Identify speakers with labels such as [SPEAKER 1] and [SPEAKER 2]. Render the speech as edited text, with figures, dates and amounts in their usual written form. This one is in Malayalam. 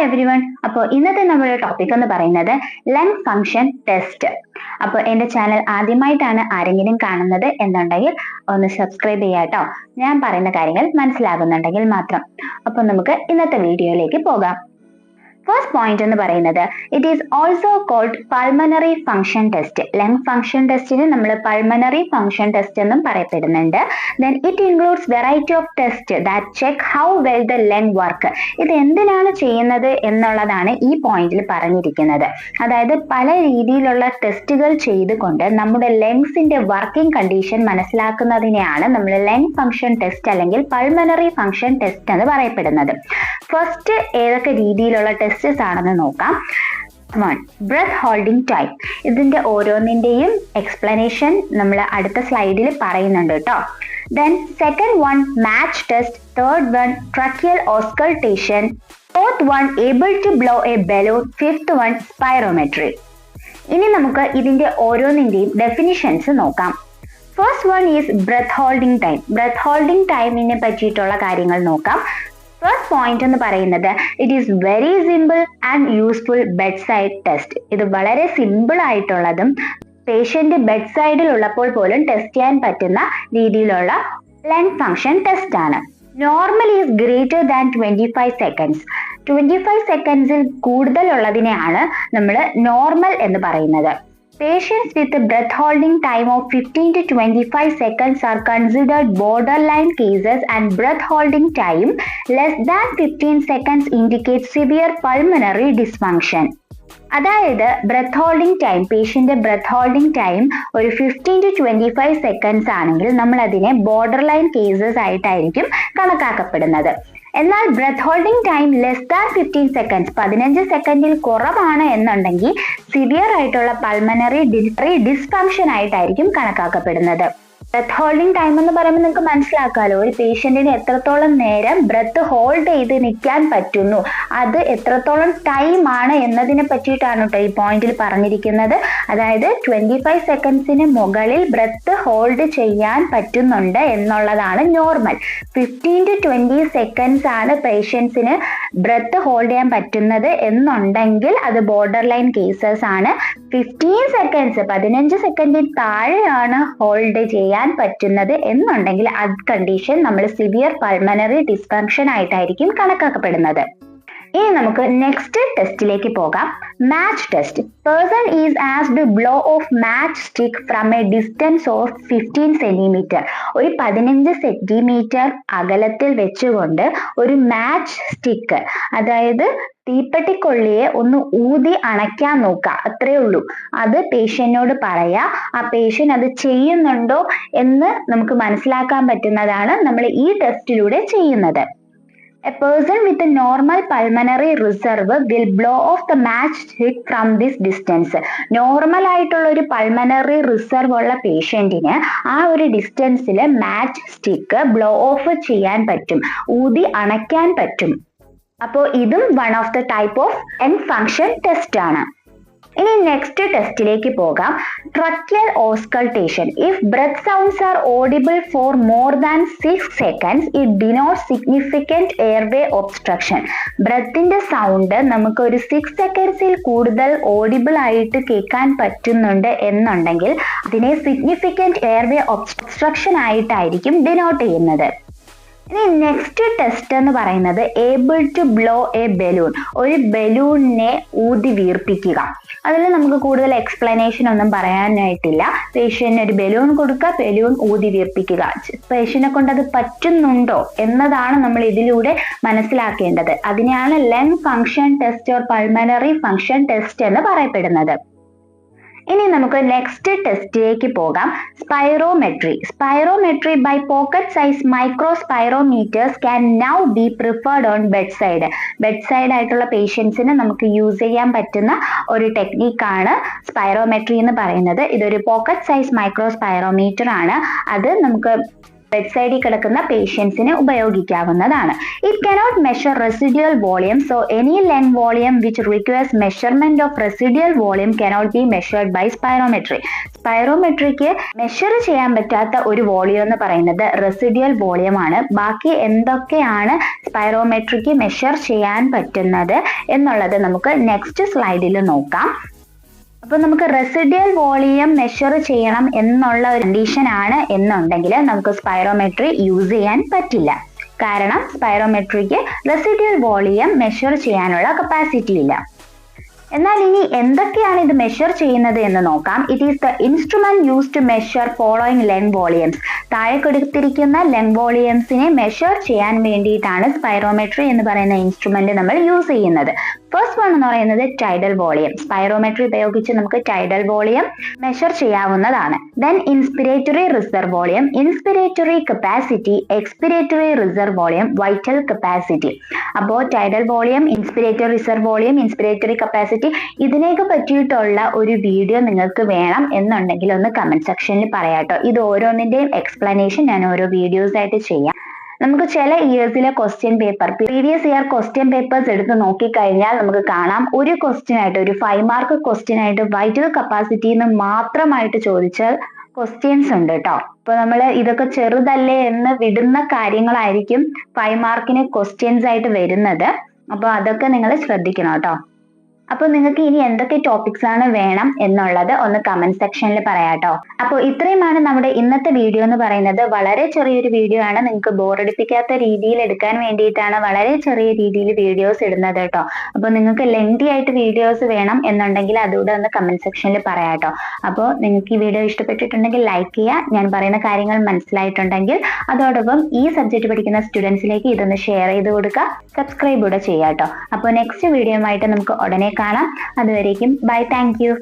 [SPEAKER 1] എവരിവൺ. അപ്പോൾ ഇന്നത്തെ നമ്മുടെ ടോപ്പിക് എന്ന് പറയുന്നത് ലങ് ഫംഗ്ഷൻ ടെസ്റ്റ്. അപ്പോൾ എന്റെ ചാനൽ ആദ്യമായിട്ടാണ് ആരെങ്കിലും കാണുന്നത് എന്നുണ്ടെങ്കിൽ ഒന്ന് സബ്സ്ക്രൈബ് ചെയ്യാട്ടോ, ഞാൻ പറയുന്ന കാര്യങ്ങൾ മനസ്സിലാകുന്നുണ്ടെങ്കിൽ മാത്രം. അപ്പോൾ നമുക്ക് ഇന്നത്തെ വീഡിയോയിലേക്ക് പോകാം. ഫസ്റ്റ് പോയിന്റ് എന്ന് പറയുന്നത് it is also called pulmonary function test. Lung function ടെസ്റ്റിന് നമ്മൾ പൾമണറി ഫംഗ്ഷൻ ടെസ്റ്റ് എന്നും പറയപ്പെടുന്നുണ്ട്. Then it includes variety of test that check how well the lung work. ഇത് എന്തിനാണ് ചെയ്യുന്നത് എന്നുള്ളതാണ് ഈ പോയിന്റിൽ പറഞ്ഞിരിക്കുന്നത്. അതായത് പല രീതിയിലുള്ള ടെസ്റ്റുകൾ ചെയ്തുകൊണ്ട് നമ്മുടെ ലങ്സിന്റെ വർക്കിംഗ് കണ്ടീഷൻ മനസ്സിലാക്കുന്നതിനെയാണ് നമ്മൾ ലങ് ഫംഗ്ഷൻ ടെസ്റ്റ് അല്ലെങ്കിൽ പൾമണറി ഫംഗ്ഷൻ ടെസ്റ്റ് എന്ന് പറയപ്പെടുന്നത്. ഫസ്റ്റ് ഏതൊക്കെ രീതിയിലുള്ള ടെസ്റ്റസ് ആണെന്ന് നോക്കാം. 1. Breath holding time. ഇതിന്റെ ഓരോന്നിന്റെയും എക്സ്പ്ലനേഷൻ നമ്മൾ അടുത്ത സ്ലൈഡിൽ പറയുന്നുണ്ട് കേട്ടോ. Then second one match test, third one tracheal auscultation, fourth one able to blow a balloon, fifth one spirometry. ഇനി നമുക്ക് ഇതിന്റെ ഓരോന്നിന്റെയും ഡെഫിനിഷൻസ് നോക്കാം. First one is breath holding time. Breath holding ടൈമിനെ പറ്റിയിട്ടുള്ള കാര്യങ്ങൾ നോക്കാം. ഫസ്റ്റ് പോയിന്റ് എന്ന് പറയുന്നത് it is very simple and useful bed side test. ഇത് വളരെ സിമ്പിൾ ആയിട്ടുള്ളതും പേഷ്യന്റ് ബെഡ് സൈഡിൽ ഉള്ളപ്പോൾ പോലും ടെസ്റ്റ് ചെയ്യാൻ പറ്റുന്ന രീതിയിലുള്ള ലങ് ഫംഗ്ഷൻ ടെസ്റ്റ് ആണ്. Normal is greater than 25 seconds. 25 സെക്കൻഡ്സിൽ കൂടുതലുള്ളതിനെയാണ് നമ്മൾ നോർമൽ എന്ന് പറയുന്നത്. Patients with a breath holding time of 15 to 25 seconds are considered borderline cases, and breath holding time less than 15 seconds indicates severe pulmonary dysfunction. അതായത് breath holding time, patient breath holding time ഒരു 15 to 25 സെക്കൻഡ്സ് ആണെങ്കിൽ നമ്മൾ അതിനെ ബോർഡർ ലൈൻ കേസസ് ആയിട്ടായിരിക്കും കണക്കാക്കപ്പെടുന്നത്. എന്നാൽ breath holding time less than 15 seconds, 15 സെക്കൻഡിൽ കുറവാണ് എന്നുണ്ടെങ്കിൽ സിവിയർ ആയിട്ടുള്ള പൾമണറി ഡിസ്ഫങ്ഷൻ ആയിട്ടായിരിക്കും കണക്കാക്കപ്പെടുന്നത്. ബ്രെത്ത് ഹോൾഡിംഗ് ടൈം എന്ന് പറയുമ്പോൾ നിങ്ങൾക്ക് മനസ്സിലാക്കാമല്ലോ, ഒരു പേഷ്യന്റിന് എത്രത്തോളം നേരം ബ്രെത്ത് ഹോൾഡ് ചെയ്ത് നിൽക്കാൻ പറ്റുന്നു, അത് എത്രത്തോളം ടൈം ആണ് എന്നതിനെ പറ്റിയിട്ടാണ് കേട്ടോ ഈ പോയിന്റിൽ പറഞ്ഞിരിക്കുന്നത്. അതായത് 25 സെക്കൻഡ്സിന് മുകളിൽ ബ്രെത്ത് ഹോൾഡ് ചെയ്യാൻ പറ്റുന്നുണ്ട് എന്നുള്ളതാണ് നോർമൽ. 15 to 20 സെക്കൻഡ്സ് ആണ് പേഷ്യൻസിന് ബ്രെത്ത് ഹോൾഡ് ചെയ്യാൻ പറ്റുന്നത് എന്നുണ്ടെങ്കിൽ അത് ബോർഡർ ലൈൻ കേസസ് ആണ്. 15 സെക്കൻഡ്സ്, 15 സെക്കൻഡിൽ താഴെയാണ് ഹോൾഡ് ചെയ്യാൻ പറ്റുന്നത് എന്നുണ്ടെങ്കിൽ അത് കണ്ടീഷൻ നമ്മൾ സിവിയർ പൾമണറി ഡിസ്ഫങ്ഷൻ ആയിട്ടായിരിക്കും കണക്കാക്കപ്പെടുന്നത്. ഇനി നമുക്ക് നെക്സ്റ്റ് ടെസ്റ്റിലേക്ക് പോകാം. Match test. Person is asked to blow off match stick from a distance of 15 centimetre. ഒരു 15 സെന്റിമീറ്റർ അകലത്തിൽ വെച്ചുകൊണ്ട് ഒരു മാച്ച് സ്റ്റിക്ക്, അതായത് തീപ്പെട്ടിക്കൊള്ളിയെ ഒന്ന് ഊതി അണയ്ക്കാൻ നോക്കുക, അത്രേ ഉള്ളൂ. അത് പേഷ്യന്റിനോട് പറയാ. ആ പേഷ്യന്റ് അത് ചെയ്യുന്നുണ്ടോ എന്ന് നമുക്ക് മനസ്സിലാക്കാൻ പറ്റുന്നതാണ് നമ്മൾ ഈ ടെസ്റ്റിലൂടെ ചെയ്യുന്നത്. A person with a normal pulmonary reserve will blow off the match stick from this distance. Normal ആയിട്ടുള്ള ഒരു പൾമണറി റിസർവ് ഉള്ള പേഷ്യന്റിന് ആ ഒരു ഡിസ്റ്റൻസിൽ മാച്ച് സ്റ്റിക്ക് ബ്ലോ ഓഫ് ചെയ്യാൻ പറ്റും, ഊതി അണയ്ക്കാൻ പറ്റും. അപ്പോൾ ഇതും one of the type of lung function test ആണ്. ഇനി നെക്സ്റ്റ് ടെസ്റ്റിലേക്ക് പോകാം. Tracheal auscultation. If breath sounds are audible for more than 6 seconds it denote significant airway obstruction. ബ്രെത്തിന്റെ സൗണ്ട് നമുക്ക് ഒരു 6 സെക്കൻഡ്സിൽ കൂടുതൽ ഓഡിബിൾ ആയിട്ട് കേൾക്കാൻ പറ്റുന്നുണ്ട് എന്നുണ്ടെങ്കിൽ അതിനെ സിഗ്നിഫിക്കന്റ് എയർവേ ഒബ്സ്ട്രക്ഷൻ ആയിട്ടായിരിക്കും ഡിനോട്ട് ചെയ്യുന്നത്. ഇനി നെക്സ്റ്റ് ടെസ്റ്റ് എന്ന് പറയുന്നത് able to blow a balloon. ഒരു ബലൂണിനെ ഊതി വീർപ്പിക്കുക. അതിൽ നമുക്ക് കൂടുതൽ എക്സ്പ്ലനേഷൻ ഒന്നും പറയാനായിട്ടില്ല. പേഷ്യന്റിന് ഒരു ബലൂൺ കൊടുക്കുക, ബലൂൺ ഊതി വീർപ്പിക്കുക. പേഷ്യന്റിനെ കൊണ്ട് അത് പറ്റുന്നുണ്ടോ എന്നതാണ് നമ്മൾ ഇതിലൂടെ മനസ്സിലാക്കേണ്ടത്. അതിനെയാണ് lung function test or pulmonary function test എന്ന് പറയപ്പെടുന്നത്. ഇനി നമുക്ക് നെക്സ്റ്റ് ടെസ്റ്റിലേക്ക് പോകാം. Spirometry. Spirometry by pocket size micro spirometers can now be preferred on bed side. Bed side ആയിട്ടുള്ള പേഷ്യൻസിന് നമുക്ക് യൂസ് ചെയ്യാൻ പറ്റുന്ന ഒരു ടെക്നിക്കാണ് സ്പൈറോമെട്രി എന്ന് പറയുന്നത്. ഇതൊരു പോക്കറ്റ് സൈസ് മൈക്രോ സ്പൈറോമീറ്റർ ആണ്. അത് നമുക്ക് ബെഡ് സൈഡിൽ കിടക്കുന്ന പേഷ്യൻസിന് ഉപയോഗിക്കാവുന്നതാണ്. It cannot measure residual volume, so any lung volume which requires measurement of residual volume cannot be measured by spirometry. സ്പൈറോമെട്രിക്ക് മെഷർ ചെയ്യാൻ പറ്റാത്ത ഒരു വോളിയം എന്ന് പറയുന്നത് റെസിഡ്യൂവൽ വോളിയം ആണ്. ബാക്കി എന്തൊക്കെയാണ് സ്പൈറോമെട്രിക്ക് മെഷർ ചെയ്യാൻ പറ്റുന്നത് എന്നുള്ളത് നമുക്ക് നെക്സ്റ്റ് സ്ലൈഡിൽ നോക്കാം. അപ്പൊ നമുക്ക് റെസിഡ്യൂവൽ വോളിയം മെഷർ ചെയ്യണം എന്നുള്ള ഒരു കണ്ടീഷൻ ആണ് എന്നുണ്ടെങ്കിൽ നമുക്ക് സ്പൈറോമെട്രി യൂസ് ചെയ്യാൻ പറ്റില്ല. കാരണം സ്പൈറോമെട്രിക്ക് റെസിഡ്യൂവൽ വോളിയം മെഷർ ചെയ്യാനുള്ള കപ്പാസിറ്റി ഇല്ല. എന്നാൽ ഇനി എന്തൊക്കെയാണ് ഇത് മെഷർ ചെയ്യുന്നത് എന്ന് നോക്കാം. It is the instrument use to measure following lung volumes. താഴെ കൊടുത്തിരിക്കുന്ന ലെങ് വോളിയംസിനെ മെഷർ ചെയ്യാൻ വേണ്ടിയിട്ടാണ് സ്പൈറോമെട്രി എന്ന് പറയുന്ന ഇൻസ്ട്രുമെന്റ് നമ്മൾ യൂസ് ചെയ്യുന്നത്. ഫസ്റ്റ് വൺ എന്ന് പറയുന്നത് ടൈഡൽ വോളിയം. സ്പൈറോമെട്രി ഉപയോഗിച്ച് നമുക്ക് ടൈഡൽ വോളിയം മെഷർ ചെയ്യാവുന്നതാണ്. Then inspiratory reserve volume, inspiratory capacity, expiratory reserve volume, vital capacity. അപ്പോൾ tidal volume, inspiratory reserve volume, inspiratory capacity, ഇതിനെയൊക്കെ പറ്റിയിട്ടുള്ള ഒരു വീഡിയോ നിങ്ങൾക്ക് വേണം എന്നുണ്ടെങ്കിൽ ഒന്ന് കമന്റ് സെക്ഷനിൽ പറയാട്ടോ. ഇത് ഓരോന്നിന്റെയും എക്സ്പ്ലനേഷൻ ഞാൻ ഓരോ വീഡിയോസ് ആയിട്ട് ചെയ്യാം. നമുക്ക് ചില ഇയേഴ്സിലെ question paper, previous year question papers എടുത്ത് നോക്കിക്കഴിഞ്ഞാൽ നമുക്ക് കാണാം ഒരു ക്വസ്റ്റ്യൻ ആയിട്ട്, ഒരു 5 മാർക്ക് ക്വസ്റ്റ്യൻ ആയിട്ട് വൈറ്റൽ കപ്പാസിറ്റിന്ന് മാത്രമായിട്ട് ചോദിച്ച ക്വസ്റ്റ്യൻസ് ഉണ്ട് കേട്ടോ. അപ്പൊ നമ്മൾ ഇതൊക്കെ ചെറുതല്ലേ എന്ന് വിടുന്ന കാര്യങ്ങളായിരിക്കും 5 മാർക്കിന് ക്വസ്റ്റ്യൻസ് ആയിട്ട് വരുന്നത്. അപ്പൊ അതൊക്കെ നിങ്ങൾ ശ്രദ്ധിക്കണം കേട്ടോ. അപ്പൊ നിങ്ങൾക്ക് ഇനി എന്തൊക്കെ ടോപ്പിക്സ് ആണ് വേണം എന്നുള്ളത് ഒന്ന് കമന്റ് സെക്ഷനിൽ പറയാട്ടോ. അപ്പോൾ ഇത്രയുമാണ് നമ്മുടെ ഇന്നത്തെ വീഡിയോ എന്ന് പറയുന്നത്. വളരെ ചെറിയൊരു വീഡിയോ ആണ്, നിങ്ങൾക്ക് ബോറടിപ്പിക്കാത്ത രീതിയിൽ എടുക്കാൻ വേണ്ടിയിട്ടാണ് വളരെ ചെറിയ രീതിയിൽ വീഡിയോസ് ഇടുന്നത് കേട്ടോ. അപ്പൊ നിങ്ങൾക്ക് ലെങ്തി ആയിട്ട് വീഡിയോസ് വേണം എന്നുണ്ടെങ്കിൽ അതുകൂടെ ഒന്ന് കമന്റ് സെക്ഷനിൽ പറയാട്ടോ. അപ്പോൾ നിങ്ങൾക്ക് ഈ വീഡിയോ ഇഷ്ടപ്പെട്ടിട്ടുണ്ടെങ്കിൽ ലൈക്ക് ചെയ്യുക. ഞാൻ പറയുന്ന കാര്യങ്ങൾ മനസ്സിലായിട്ടുണ്ടെങ്കിൽ അതോടൊപ്പം ഈ സബ്ജക്ട് പഠിക്കുന്ന സ്റ്റുഡൻസിലേക്ക് ഇതൊന്ന് ഷെയർ ചെയ്ത് കൊടുക്കുക, സബ്സ്ക്രൈബ് കൂടെ ചെയ്യാട്ടോ. അപ്പോൾ നെക്സ്റ്റ് വീഡിയോയുമായിട്ട് നമുക്ക് ഉടനെ കാണാം. അതുവരേക്കും ബൈ, താങ്ക് യു.